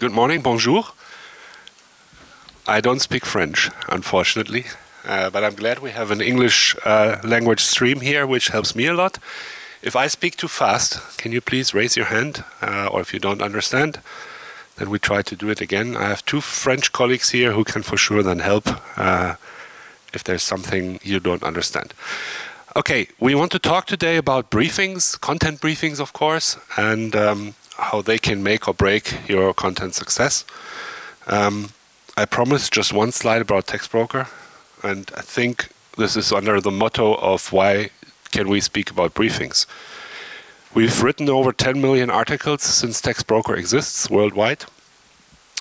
Good morning, bonjour. I don't speak French, unfortunately, but I'm glad we have an English language stream here, which helps me a lot. If I speak too fast, can you please raise your hand? Or if you don't understand, then we try to do it again. I have two French colleagues here who can for sure then help if there's something you don't understand. Okay, we want to talk today about briefings, content briefings, of course, and how they can make or break your content success. I promised just one slide about TextBroker, and I think this is under the motto of why can we speak about briefings. We've written over 10 million articles since TextBroker exists worldwide.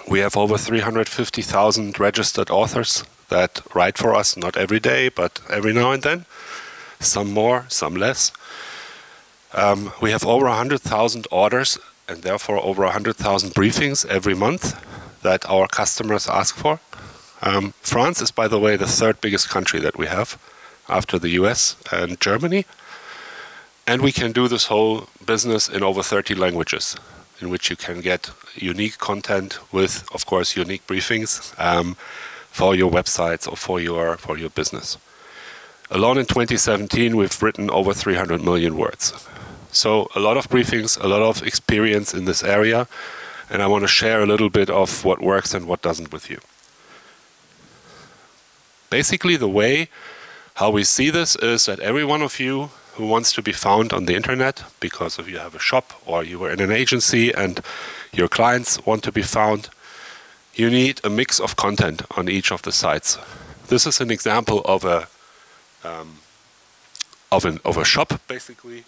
We have over 350,000 registered authors that write for us, not every day, but every now and then. Some more, some less. We have over 100,000 orders and therefore over 100,000 briefings every month that our customers ask for. France is, by the way, the third biggest country that we have after the US and Germany. And we can do this whole business in over 30 languages, in which you can get unique content with, of course, unique briefings for your websites or for your business. Alone in 2017, we've written over 300 million words. So a lot of briefings, a lot of experience in this area, and I want to share a little bit of what works and what doesn't with you. Basically, the way how we see this is that every one of you who wants to be found on the internet, because if you have a shop or you were in an agency and your clients want to be found, you need a mix of content on each of the sites. This is an example of a shop, basically.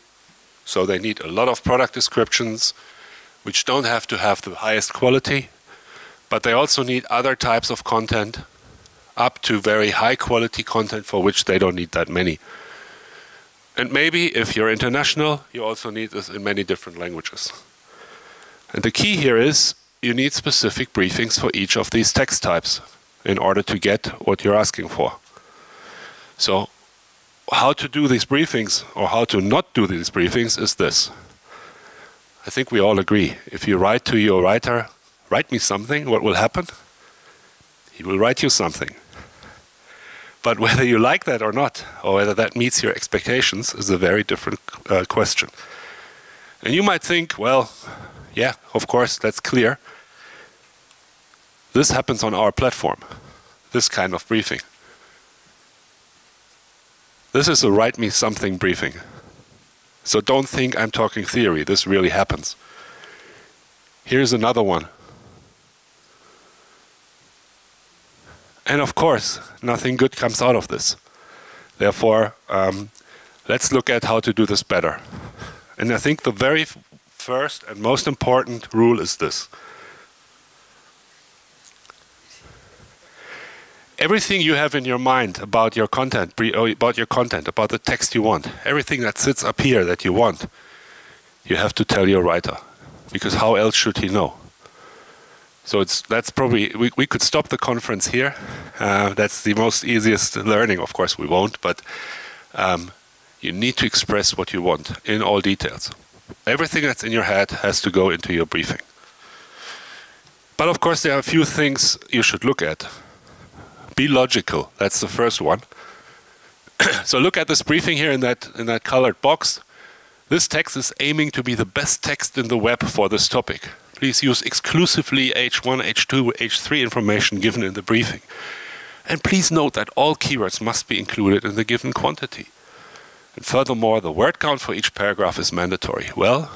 So they need a lot of product descriptions, which don't have to have the highest quality, but they also need other types of content, up to very high quality content for which they don't need that many. And maybe if you're international, you also need this in many different languages. And the key here is you need specific briefings for each of these text types in order to get what you're asking for. So how to do these briefings or how to not do these briefings is this. I think we all agree. If you write to your writer, write me something, what will happen? He will write you something. But whether you like that or not, or whether that meets your expectations, is a very different question. And you might think, well, yeah, of course, that's clear. This happens on our platform, this kind of briefing. This is a write me something briefing. So don't think I'm talking theory, this really happens. Here's another one. And of course, nothing good comes out of this. Therefore, let's look at how to do this better. And I think the very first and most important rule is this. Everything you have in your mind about your content, about the text you want, everything that sits up here that you want, you have to tell your writer. Because how else should he know? So that's probably, we could stop the conference here. That's the most easiest learning. Of course we won't, but you need to express what you want in all details. Everything that's in your head has to go into your briefing. But of course there are a few things you should look at. Be logical, that's the first one. So look at this briefing here in that colored box. This text is aiming to be the best text in the web for this topic. Please use exclusively H1, H2, H3 information given in the briefing. And please note that all keywords must be included in the given quantity. And furthermore, the word count for each paragraph is mandatory. Well,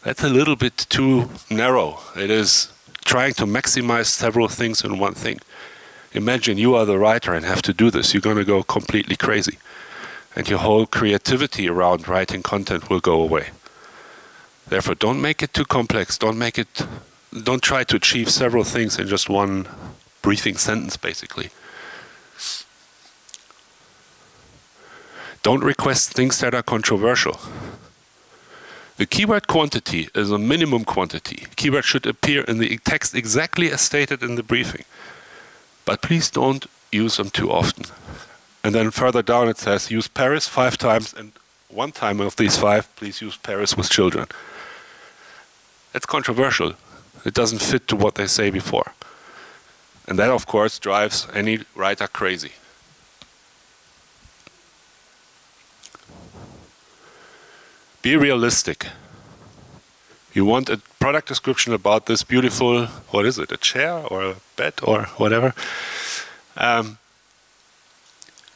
that's a little bit too narrow. It is trying to maximize several things in one thing. Imagine you are the writer and have to do this. You're going to go completely crazy. And your whole creativity around writing content will go away. Therefore, don't make it too complex. Don't try to achieve several things in just one briefing sentence, basically. Don't request things that are controversial. The keyword quantity is a minimum quantity. Keyword should appear in the text exactly as stated in the briefing. But please don't use them too often. And then further down it says, use Paris 5 times, and one time of these 5, please use Paris with children. That's controversial. It doesn't fit to what they say before. And that, of course, drives any writer crazy. Be realistic. You want a product description about this beautiful, what is it, a chair or a bed or whatever.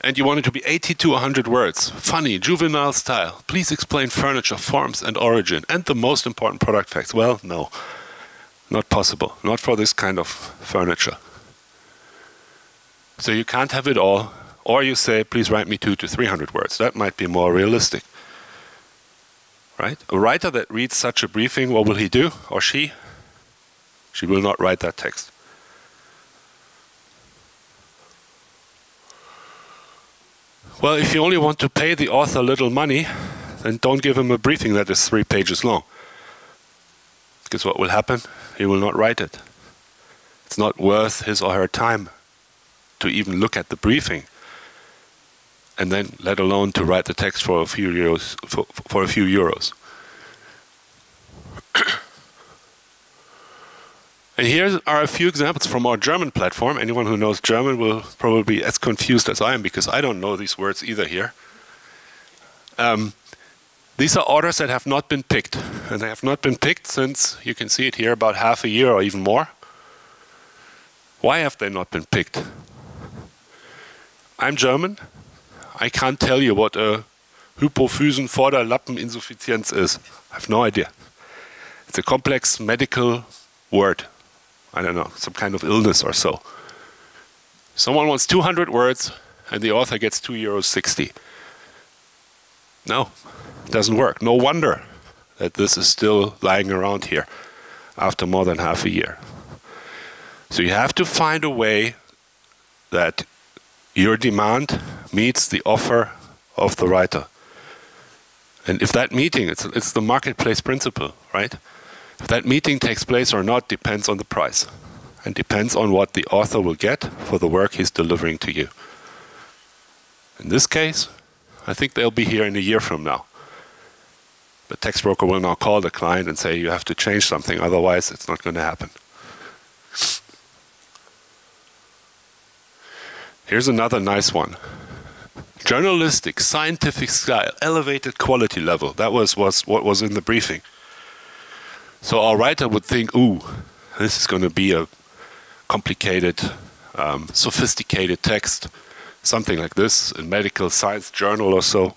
And you want it to be 80 to 100 words. Funny, juvenile style. Please explain furniture, forms and origin. And the most important product facts. Well, no. Not possible. Not for this kind of furniture. So you can't have it all. Or you say, please write me 200 to 300 words. That might be more realistic. Right? A writer that reads such a briefing, what will he do? Or she? She will not write that text. Well, if you only want to pay the author little money, then don't give him a briefing that is 3 pages long. Because what will happen? He will not write it. It's not worth his or her time to even look at the briefing, and then let alone to write the text for a few euros. For a few euros. And here are a few examples from our German platform. Anyone who knows German will probably be as confused as I am, because I don't know these words either here. These are orders that have not been picked. And they have not been picked since, you can see it here, about half a year or even more. Why have they not been picked? I'm German. I can't tell you what a Hypophysenvorderlappeninsuffizienz is. I have no idea. It's a complex medical word. I don't know, some kind of illness or so. Someone wants 200 words and the author gets €2.60. No, it doesn't work. No wonder that this is still lying around here after more than half a year. So you have to find a way that your demand meets the offer of the writer. And if that meeting, it's the marketplace principle, right? If that meeting takes place or not depends on the price, and depends on what the author will get for the work he's delivering to you. In this case, I think they'll be here in a year from now. The text broker will now call the client and say, you have to change something, otherwise it's not going to happen. Here's another nice one. Journalistic, scientific style, elevated quality level. That was what was in the briefing. So our writer would think, ooh, this is going to be a complicated, sophisticated text, something like this, in medical science journal or so.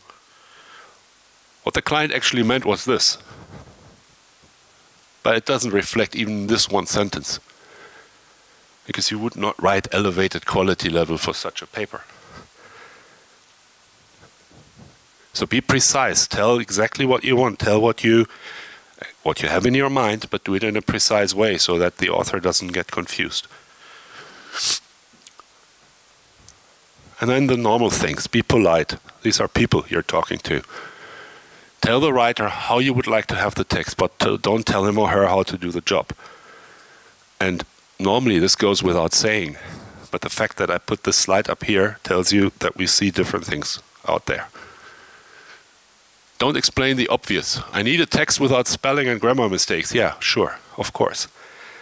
What the client actually meant was this. But it doesn't reflect even this one sentence. Because you would not write elevated quality level for such a paper. So be precise. Tell exactly what you want. Tell what you have in your mind, but do it in a precise way so that the author doesn't get confused. And then the normal things. Be polite. These are people you're talking to. Tell the writer how you would like to have the text, but don't tell him or her how to do the job. And normally this goes without saying, but the fact that I put this slide up here tells you that we see different things out there. Don't explain the obvious. I need a text without spelling and grammar mistakes. Yeah, sure, of course.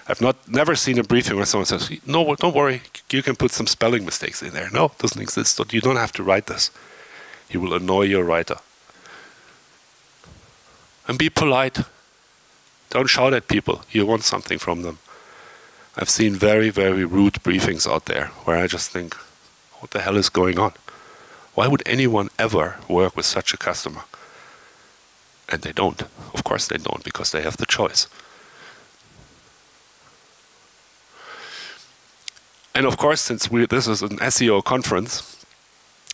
I've never seen a briefing where someone says, no, don't worry, you can put some spelling mistakes in there. No, it doesn't exist. You don't have to write this. You will annoy your writer. And be polite. Don't shout at people. You want something from them. I've seen very, very rude briefings out there where I just think, what the hell is going on? Why would anyone ever work with such a customer? And they don't. Of course they don't, because they have the choice. And of course, since this is an SEO conference,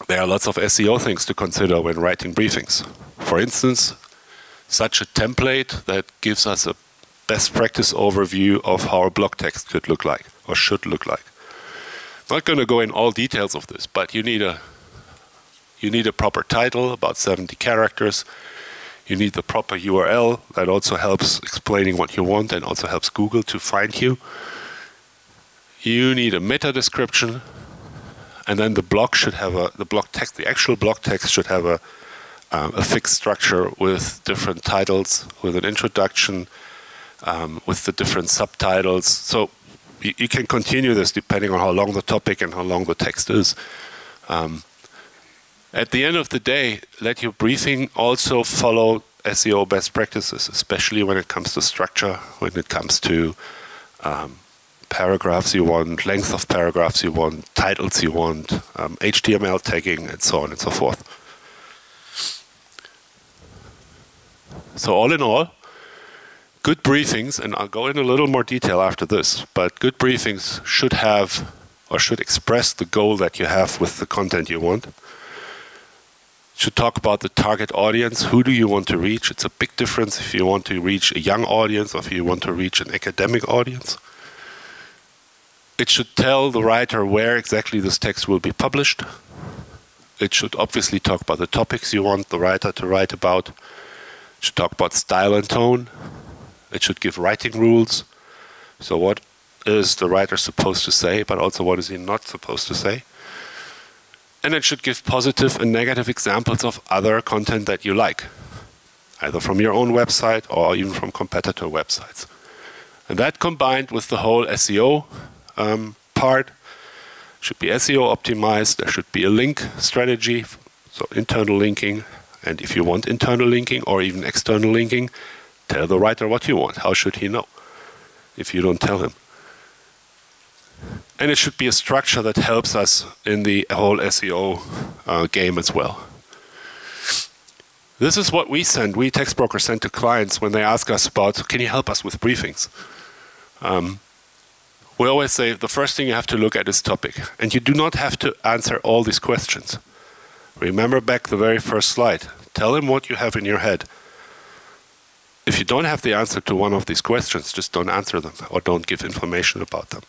there are lots of SEO things to consider when writing briefings. For instance, such a template that gives us a best practice overview of how a blog text could look like, or should look like. I'm not going to go in all details of this, but you need a proper title, about 70 characters. You need the proper URL that also helps explaining what you want and also helps Google to find you. You need a meta description, and then the blog should have the actual blog text should have a fixed structure with different titles, with an introduction, with the different subtitles. So you can continue this depending on how long the topic and how long the text is. At the end of the day, let your briefing also follow SEO best practices, especially when it comes to structure, when it comes to paragraphs you want, length of paragraphs you want, titles you want, HTML tagging, and so on and so forth. So all in all, good briefings, and I'll go in a little more detail after this, but good briefings should have, or should express the goal that you have with the content you want. Should talk about the target audience. Who do you want to reach? It's a big difference if you want to reach a young audience or if you want to reach an academic audience. It should tell the writer where exactly this text will be published. It should obviously talk about the topics you want the writer to write about. It should talk about style and tone. It should give writing rules. So what is the writer supposed to say, but also what is he not supposed to say? And it should give positive and negative examples of other content that you like, either from your own website or even from competitor websites. And that combined with the whole SEO part should be SEO optimized. There should be a link strategy, so internal linking. And if you want internal linking or even external linking, tell the writer what you want. How should he know if you don't tell him? And it should be a structure that helps us in the whole SEO game as well. This is what we text brokers send to clients when they ask us about, can you help us with briefings? We always say the first thing you have to look at is topic. And you do not have to answer all these questions. Remember back the very first slide. Tell him what you have in your head. If you don't have the answer to one of these questions, just don't answer them or don't give information about them.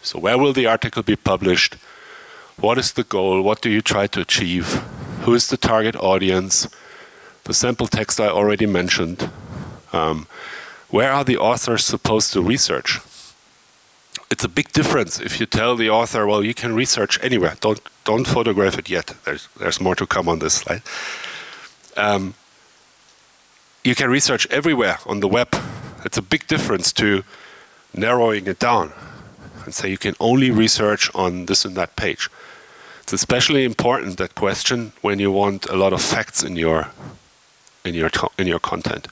So where will the article be published? What is the goal? What do you try to achieve? Who is the target audience? The sample text I already mentioned. Where are the authors supposed to research? It's a big difference if you tell the author, well, you can research anywhere. Don't photograph it yet. There's more to come on this slide. You can research everywhere on the web. It's a big difference to narrowing it down and say you can only research on this and that page. It's especially important, that question, when you want a lot of facts in your content.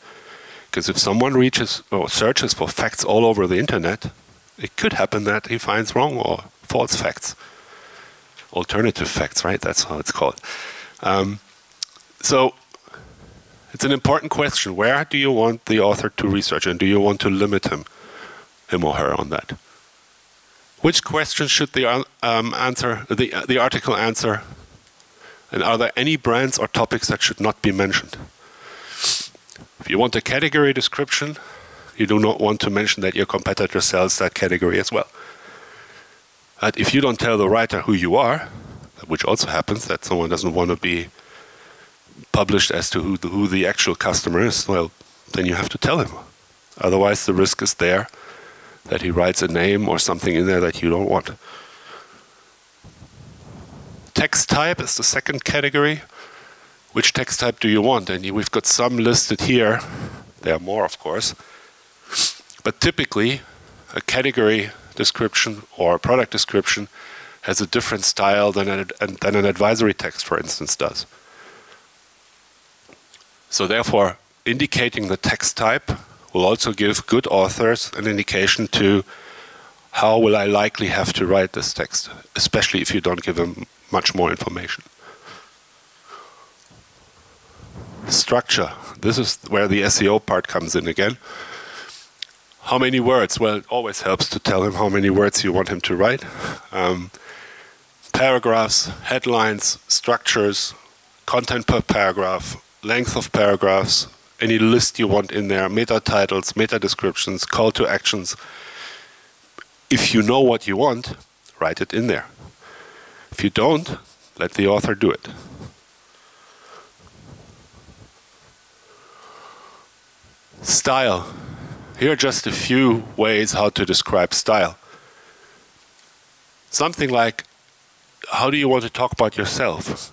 Because if someone reaches or searches for facts all over the internet, it could happen that he finds wrong or false facts. Alternative facts, right? That's how it's called. So it's an important question. Where do you want the author to research, and do you want to limit him or her on that? Which questions should the article answer? And are there any brands or topics that should not be mentioned? If you want a category description, you do not want to mention that your competitor sells that category as well. But if you don't tell the writer who you are, which also happens, that someone doesn't want to be published as to who the actual customer is, well, then you have to tell him. Otherwise, the risk is there that he writes a name or something in there that you don't want. Text type is the second category. Which text type do you want? And we've got some listed here. There are more, of course. But typically, a category description or a product description has a different style than an advisory text, for instance, does. So therefore, indicating the text type will also give good authors an indication to how will I likely have to write this text, especially if you don't give them much more information. Structure. This is where the SEO part comes in again. How many words? Well, it always helps to tell him how many words you want him to write. Paragraphs, headlines, structures, content per paragraph, length of paragraphs, any list you want in there, meta titles, meta descriptions, call to actions. If you know what you want, write it in there. If you don't, let the author do it. Style. Here are just a few ways how to describe style. Something like, how do you want to talk about yourself?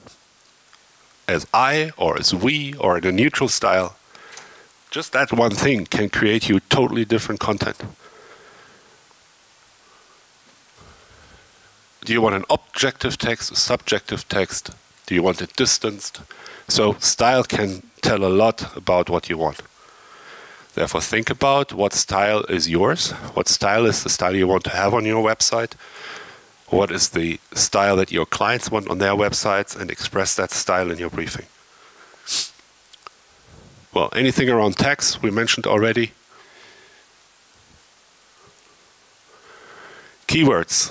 As I, or as we, or in a neutral style? Just that one thing can create you totally different content. Do you want an objective text, a subjective text? Do you want it distanced? So style can tell a lot about what you want. Therefore, think about what style is yours. What style is the style you want to have on your website? What is the style that your clients want on their websites, and express that style in your briefing. Well, anything around text we mentioned already. Keywords.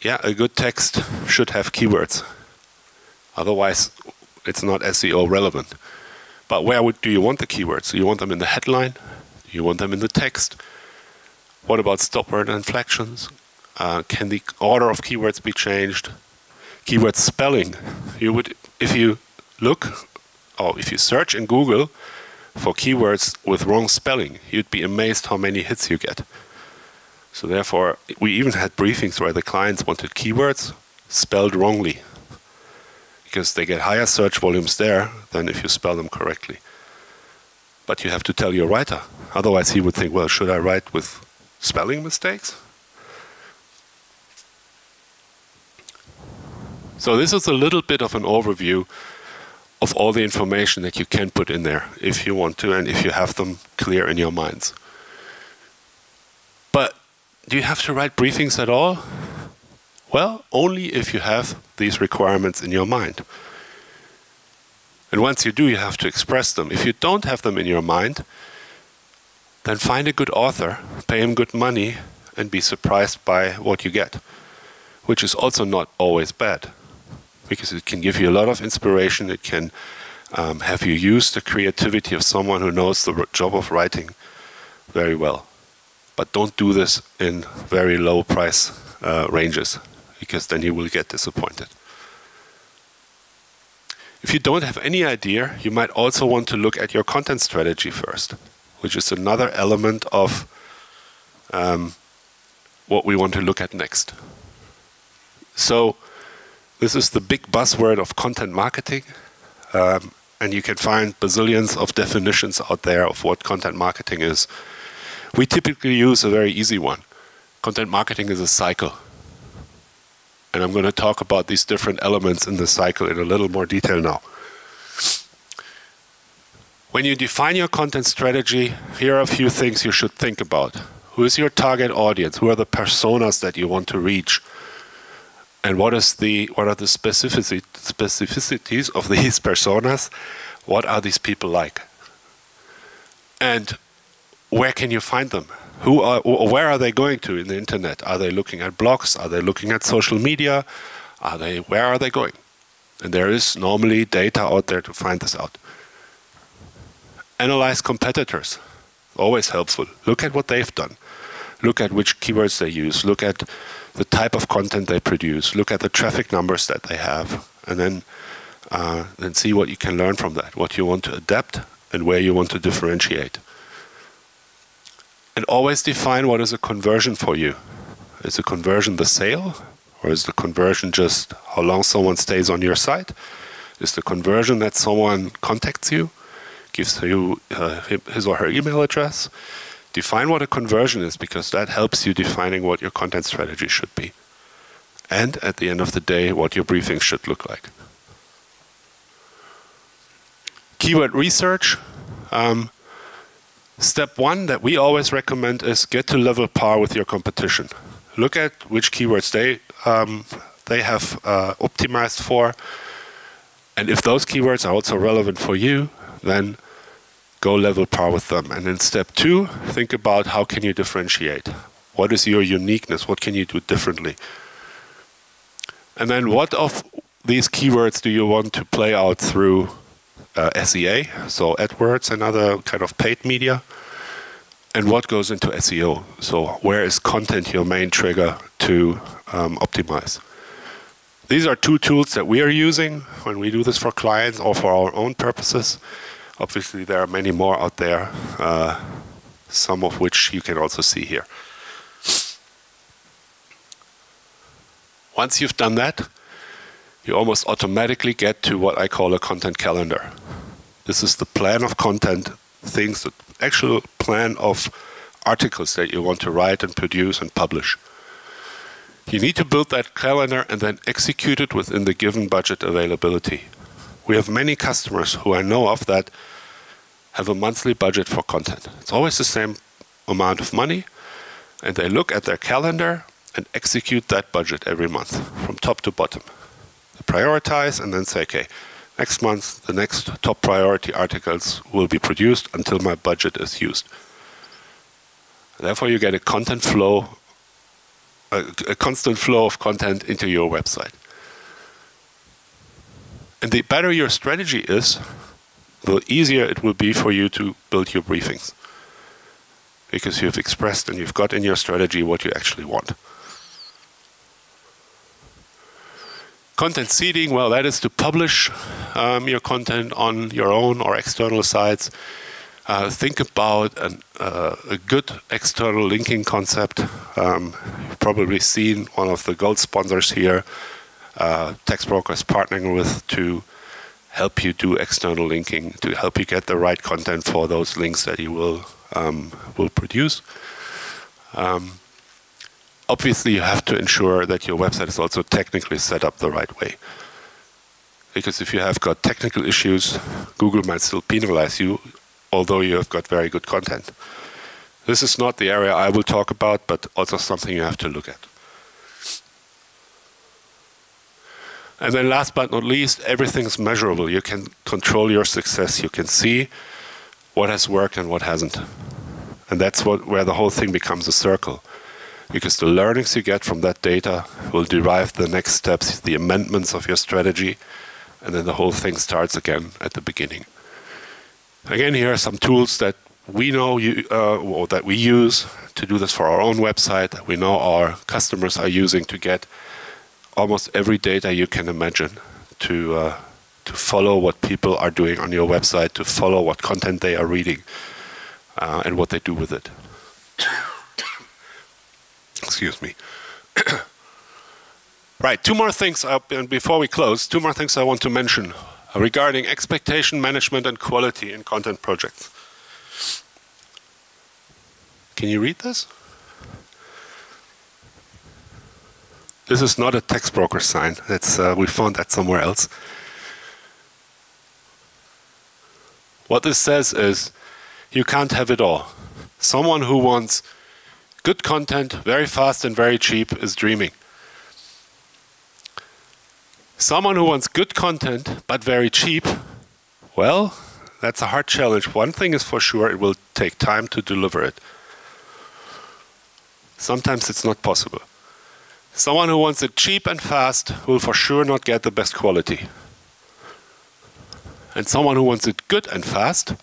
Yeah, a good text should have keywords. Otherwise, it's not SEO relevant. But where do you want the keywords? Do you want them in the headline? Do you want them in the text? What about stop word inflections? Can the order of keywords be changed? Keyword spelling. If you search in Google for keywords with wrong spelling, you'd be amazed how many hits you get. So therefore, we even had briefings where the clients wanted keywords spelled wrongly, because they get higher search volumes there than if you spell them correctly. But you have to tell your writer. Otherwise he would think, well, should I write with spelling mistakes? So this is a little bit of an overview of all the information that you can put in there if you want to, and if you have them clear in your minds. But do you have to write briefings at all? Well, only if you have these requirements in your mind. And once you do, you have to express them. If you don't have them in your mind, then find a good author, pay him good money, and be surprised by what you get, which is also not always bad, because it can give you a lot of inspiration. It can have you use the creativity of someone who knows the job of writing very well. But don't do this in very low price ranges, because then you will get disappointed. If you don't have any idea, you might also want to look at your content strategy first, which is another element of what we want to look at next. So this is the big buzzword of content marketing, and you can find bazillions of definitions out there of what content marketing is. We typically use a very easy one. Content marketing is a cycle. And I'm going to talk about these different elements in the cycle in a little more detail now. When you define your content strategy, here are a few things you should think about. Who is your target audience? Who are the personas that you want to reach? And what are the specificities of these personas? What are these people like? And where can you find them? Where are they going to in the internet? Are they looking at blogs? Are they looking at social media? Where are they going? And there is normally data out there to find this out. Analyze competitors. Always helpful. Look at what they've done. Look at which keywords they use. Look at the type of content they produce. Look at the traffic numbers that they have. And then see what you can learn from that, what you want to adapt and where you want to differentiate. And always define what is a conversion for you. Is a conversion the sale? Or is the conversion just how long someone stays on your site? Is the conversion that someone contacts you, gives you his or her email address? Define what a conversion is, because that helps you defining what your content strategy should be. And at the end of the day, what your briefing should look like. Keyword research. Step one that we always recommend is get to level par with your competition. Look at which keywords they have optimized for. And if those keywords are also relevant for you, then go level par with them. And in step two, think about how can you differentiate. What is your uniqueness? What can you do differently? And then what of these keywords do you want to play out through SEA, so AdWords and other kind of paid media? And what goes into SEO? So where is content your main trigger to optimize? These are two tools that we are using when we do this for clients or for our own purposes. Obviously, there are many more out there, some of which you can also see here. Once you've done that, you almost automatically get to what I call a content calendar. This is the plan of content things, the actual plan of articles that you want to write and produce and publish. You need to build that calendar and then execute it within the given budget availability. We have many customers who I know of that have a monthly budget for content. It's always the same amount of money, and they look at their calendar and execute that budget every month from top to bottom. They prioritize and then say, okay, next month the next top priority articles will be produced until my budget is used. Therefore you get a content flow, a constant flow of content into your website. And the better your strategy is, the easier it will be for you to build your briefings. Because you've expressed and you've got in your strategy what you actually want. Content seeding, well, that is to publish your content on your own or external sites. Think about a good external linking concept. You've probably seen one of the gold sponsors here, TextBroker is partnering with to help you do external linking, to help you get the right content for those links that you will produce. Obviously, you have to ensure that your website is also technically set up the right way. Because if you have got technical issues, Google might still penalize you, although you have got very good content. This is not the area I will talk about, but also something you have to look at. And then last but not least, everything's measurable. You can control your success. You can see what has worked and what hasn't. And that's where the whole thing becomes a circle. Because the learnings you get from that data will derive the next steps, the amendments of your strategy, and then the whole thing starts again at the beginning. Again, here are some tools that we know or that we use to do this for our own website, that we know our customers are using to get almost every data you can imagine to follow what people are doing on your website, to follow what content they are reading, and what they do with it. Excuse me. Right, two more things, and before we close, two more things I want to mention regarding expectation management and quality in content projects. Can you read this? This is not a TextBroker sign. That's, we found that somewhere else. What this says is, you can't have it all. Someone who wants good content, very fast and very cheap, is dreaming. Someone who wants good content, but very cheap, well, that's a hard challenge. One thing is for sure, it will take time to deliver it. Sometimes it's not possible. Someone who wants it cheap and fast will for sure not get the best quality. And someone who wants it good and fast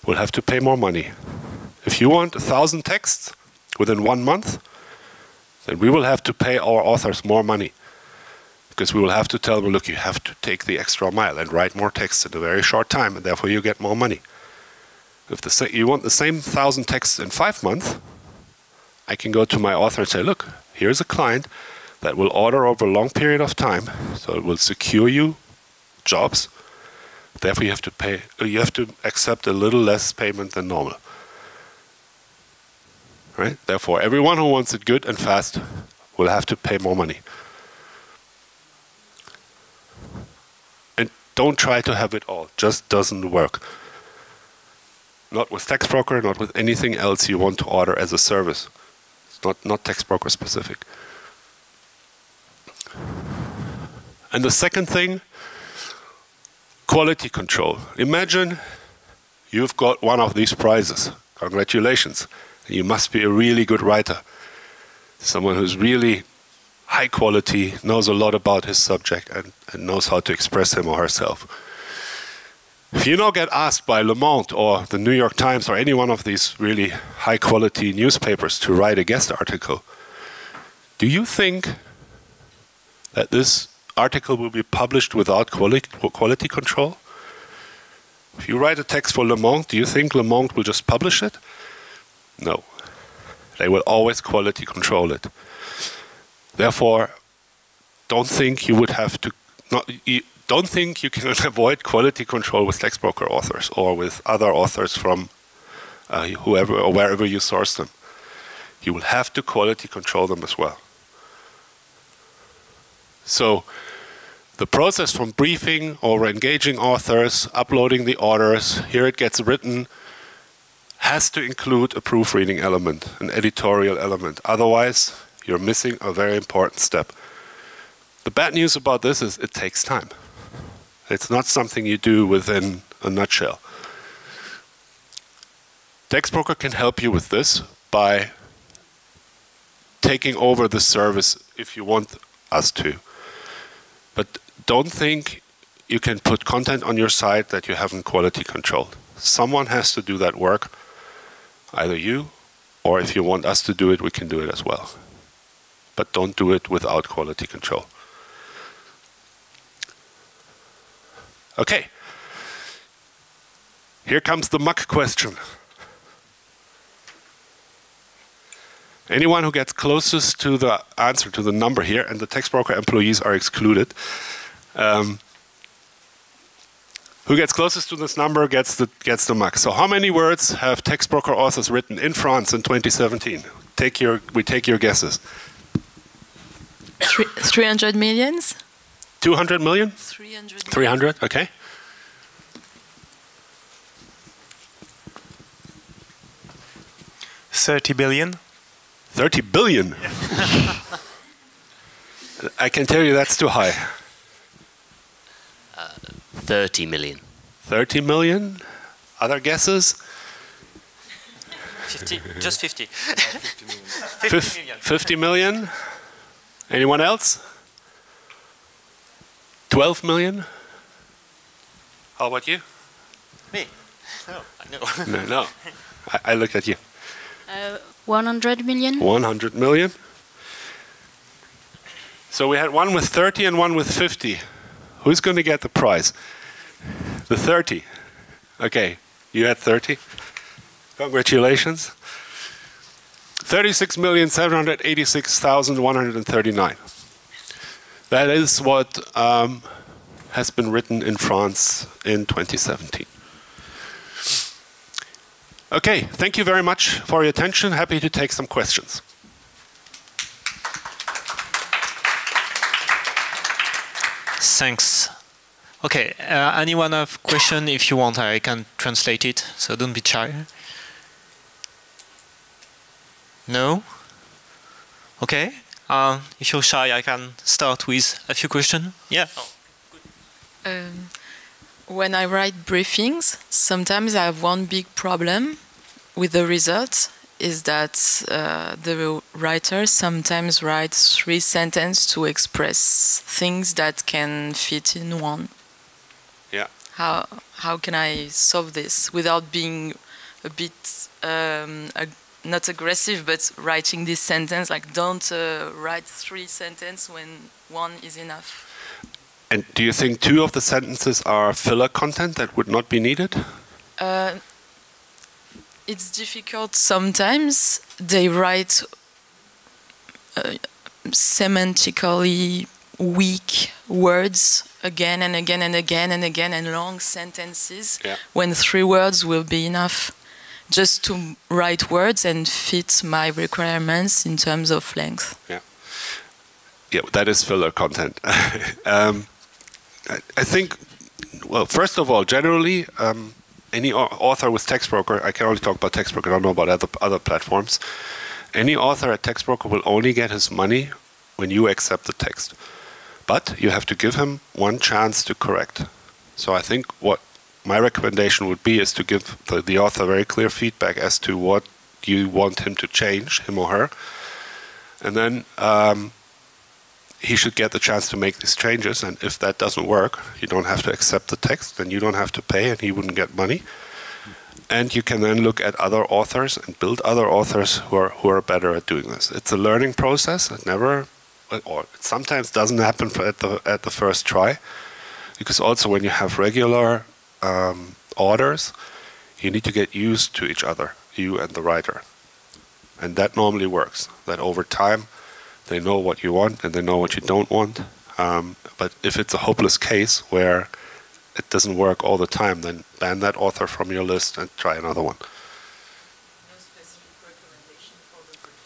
will have to pay more money. If you want 1,000 texts within 1 month, then we will have to pay our authors more money. Because we will have to tell them, look, you have to take the extra mile and write more text in a very short time, and therefore you get more money. If you want the same 1,000 texts in 5 months, I can go to my author and say, look, here's a client that will order over a long period of time, so it will secure you jobs. Therefore, you have to pay. You have to accept a little less payment than normal. Right? Therefore, everyone who wants it good and fast will have to pay more money. And don't try to have it all. Just doesn't work. Not with TextBroker, not with anything else you want to order as a service. It's not TextBroker specific. And the second thing, quality control. Imagine you've got one of these prizes. Congratulations. You must be a really good writer. Someone who's really high quality, knows a lot about his subject, and knows how to express him or herself. If you now get asked by Le Monde or the New York Times or any one of these really high quality newspapers to write a guest article, do you think that this article will be published without quality control? If you write a text for Le Monde, do you think Le Monde will just publish it? No. They will always quality control it. Therefore, don't think you would have to, don't think you can avoid quality control with text broker authors or with other authors from whoever or wherever you source them. You will have to quality control them as well. So the process from briefing or engaging authors, uploading the orders, here it gets written, has to include a proofreading element, an editorial element. Otherwise, you're missing a very important step. The bad news about this is it takes time. It's not something you do within a nutshell. TextBroker can help you with this by taking over the service if you want us to. But don't think you can put content on your site that you haven't quality controlled. Someone has to do that work, either you, or if you want us to do it, we can do it as well. But don't do it without quality control. Okay. Here comes the muck question. Anyone who gets closest to the answer, to the number here, and the TextBroker employees are excluded. Who gets closest to this number gets the muck. So how many words have TextBroker authors written in France in 2017? We take your guesses. 300 millions? 200 million? 300. 300, okay. $30 billion. 30 billion? Yeah. I can tell you that's too high. 30 million. 30 million? Other guesses? 50, just 50. 50 million. 50 million? Anyone else? 12 million? How about you? Me? No, No. I look at you. 100 million? 100 million. So we had one with 30 and one with 50. Who's going to get the prize? The 30. Okay, you had 30. Congratulations. 36,786,139. That is what has been written in France in 2017. Okay, thank you very much for your attention. Happy to take some questions. Thanks. Okay, anyone have question? If you want, I can translate it, so don't be shy. No? Okay. If you're shy, I can start with a few questions. Yeah. Oh, good. When I write briefings, sometimes I have one big problem with the result, is that the writer sometimes writes 3 sentences to express things that can fit in one. Yeah. How can I solve this without being a bit not aggressive, but writing this sentence like don't write 3 sentences when 1 is enough? And do you think 2 of the sentences are filler content that would not be needed? It's difficult sometimes. They write semantically weak words again and again and again and again, and long sentences, when 3 words will be enough just to write words and fit my requirements in terms of length. Yeah, that is filler content. I think, well, first of all, generally, any author with TextBroker, I can only talk about TextBroker, I don't know about other platforms. Any author at TextBroker will only get his money when you accept the text. But you have to give him one chance to correct. So I think what my recommendation would be is to give the author very clear feedback as to what you want him to change, him or her. And then he should get the chance to make these changes, and if that doesn't work, you don't have to accept the text, then you don't have to pay and he wouldn't get money. And you can then look at other authors and build other authors who are better at doing this. It's a learning process. It sometimes doesn't happen at the first try, because also when you have regular orders, you need to get used to each other, you and the writer. And that normally works, that over time they know what you want and they know what you don't want. But if it's a hopeless case where it doesn't work all the time, then ban that author from your list and try another one. No specific recommendation for the briefing?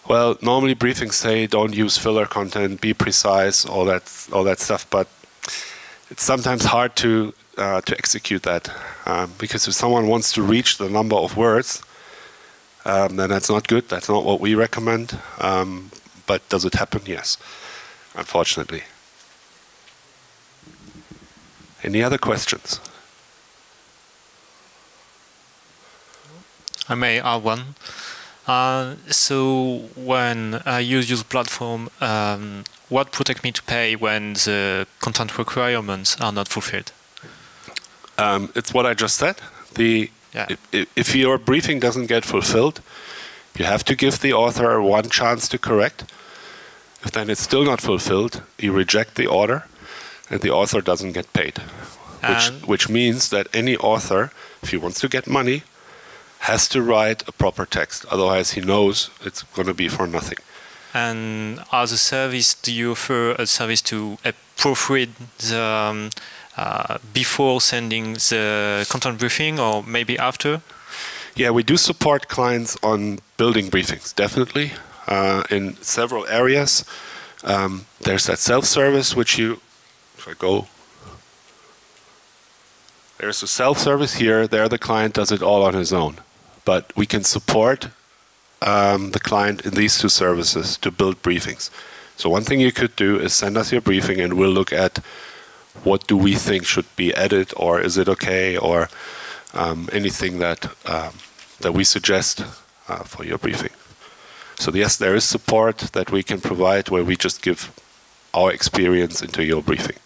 Well, normally briefings say don't use filler content, be precise, all that stuff. But it's sometimes hard to execute that because if someone wants to reach the number of words, then that's not good. That's not what we recommend. But does it happen? Yes, unfortunately. Any other questions? I may add one. So when I use your platform, what protects me to pay when the content requirements are not fulfilled? It's what I just said. If your briefing doesn't get fulfilled, you have to give the author one chance to correct. If then it's still not fulfilled, you reject the order and the author doesn't get paid. Which means that any author, if he wants to get money, has to write a proper text. Otherwise, he knows it's going to be for nothing. And as a service, do you offer a service to proofread the before sending the content briefing, or maybe after? Yeah, we do support clients on building briefings, definitely, in several areas. There's that self-service, which if I go, there's a self-service here. There, the client does it all on his own. But we can support the client in these two services to build briefings. So one thing you could do is send us your briefing, and we'll look at what do we think should be added, or is it okay, or anything that we suggest for your briefing. So yes, there is support that we can provide where we just give our experience into your briefing.